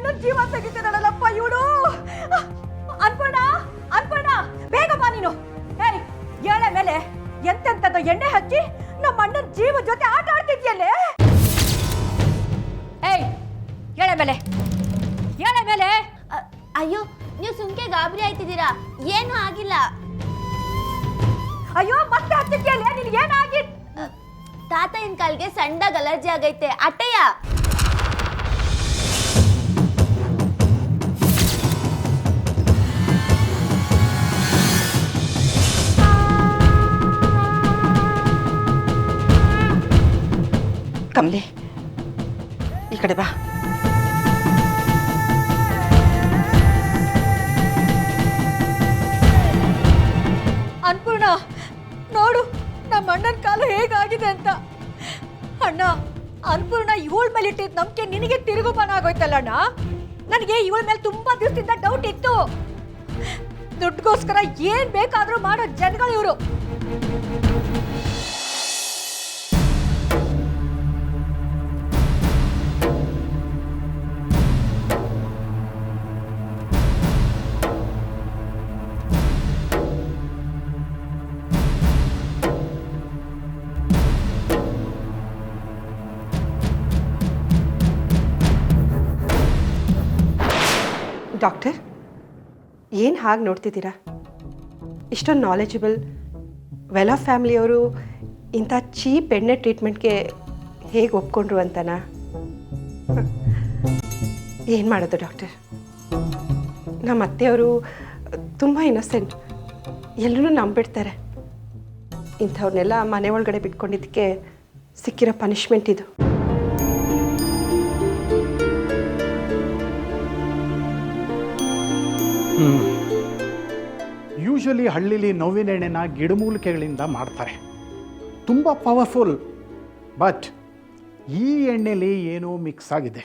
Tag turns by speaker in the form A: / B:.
A: ಅಣ್ಣನ ಜೀವ ತೆಗಿತಿದ್ದಾಳಲ್ಲಪ್ಪ ಇವಳು. ಅನ್ಪೂರ್ಣ, ಅನ್ಪೂರ್ಣ, ಬೇಗ ಬಾ ನೀನು. ಹೇಯ್, ಎಳೆ ಮೇಲೆ ಎಂತೆಂತದ್ದು ಎಣ್ಣೆ ಹಚ್ಚಿ ನಮ್ಮ ಅಣ್ಣನ ಜೀವ ಜೊತೆ ಆಟ ಆಡ್ತಿದ್ಯಲ್ಲೇ. ಏಯ್, ಎಳೆ ಮೇಲೆ, ಎಳೆ ಮೇಲೆ.
B: ಅಯ್ಯೋ, ನೀವು ಸುಮ್ಕೆ ಗಾಬರಿ ಆಯ್ತಿದ್ದೀರಾ, ಏನೂ ಆಗಿಲ್ಲ.
A: ಅಯ್ಯೋ, ಮತ್ತೆ ಹಚ್ಚಿದ್ಯಲ್ಲೇ, ನಿನ್ಗೇನಾಗಿ?
B: ತಾತನ ಕಾಲ್ಗೆ ಸಣ್ಣದಾಗ ಅಲರ್ಜಿ ಆಗೈತೆ, ಅಟ್ಟೆಯ.
C: ಕಮಲಿ, ಈ ಕಡೆ ಬಾ.
A: ಅನ್ಪೂರ್ಣ, ನೋಡು ನಮ್ಮ ಅಣ್ಣನ ಕಾಲು ಹೇಗಾಗಿದೆ ಅಂತ. ಅಣ್ಣ, ಅನ್ಪೂರ್ಣ ಇವಳ ಮೇಲೆ ಇಟ್ಟಿದ್ದ ನಂಬಿಕೆ ನಿನಗೆ ತಿರುಗುಬಾಣ ಆಗೋಯ್ತಲ್ಲ ಅಣ್ಣ. ನನಗೆ ಇವಳ ಮೇಲೆ ತುಂಬಾ ದಿವಸದಿಂದ ಡೌಟ್ ಇತ್ತು. ದುಡ್ಡುಗೋಸ್ಕರ ಏನ್ ಬೇಕಾದ್ರೂ ಮಾಡೋ ಜನಗಳು ಇವರು.
C: ಡಾಕ್ಟರ್, ಏನು ಹಾಗೆ ನೋಡ್ತಿದ್ದೀರಾ? ಇಷ್ಟೊಂದು ನಾಲೆಜಬಲ್ ವೆಲ್ ಆಫ್ ಫ್ಯಾಮಿಲಿಯವರು ಇಂಥ ಚೀಪ್ ಎಣ್ಣೆ ಟ್ರೀಟ್ಮೆಂಟ್ಗೆ ಹೇಗೆ ಒಪ್ಕೊಂಡ್ರು ಅಂತನಾ? ಏನು ಮಾಡೋದು ಡಾಕ್ಟರ್? ನಮ್ಮ ಅತ್ತೆಯವರು ತುಂಬ ಇನ್ನೋಸೆಂಟ್, ಎಲ್ಲರೂ ನಂಬಿಡ್ತಾರೆ. ಇಂಥವ್ರನ್ನೆಲ್ಲ ಮನೆ ಒಳಗಡೆ ಬಿಟ್ಕೊಂಡಿದ್ದಕ್ಕೆ ಸಿಕ್ಕಿರೋ ಪನಿಷ್ಮೆಂಟ್ ಇದು.
D: ಯೂಶಲಿ ಹಳ್ಳಿಲಿ ನೋವಿನ ಎಣ್ಣೆನ ಗಿಡಮೂಲಿಕೆಗಳಿಂದ ಮಾಡ್ತಾರೆ, ತುಂಬ ಪವರ್ಫುಲ್. ಬಟ್ ಈ ಎಣ್ಣೆಲಿ ಏನೋ ಮಿಕ್ಸ್ ಆಗಿದೆ.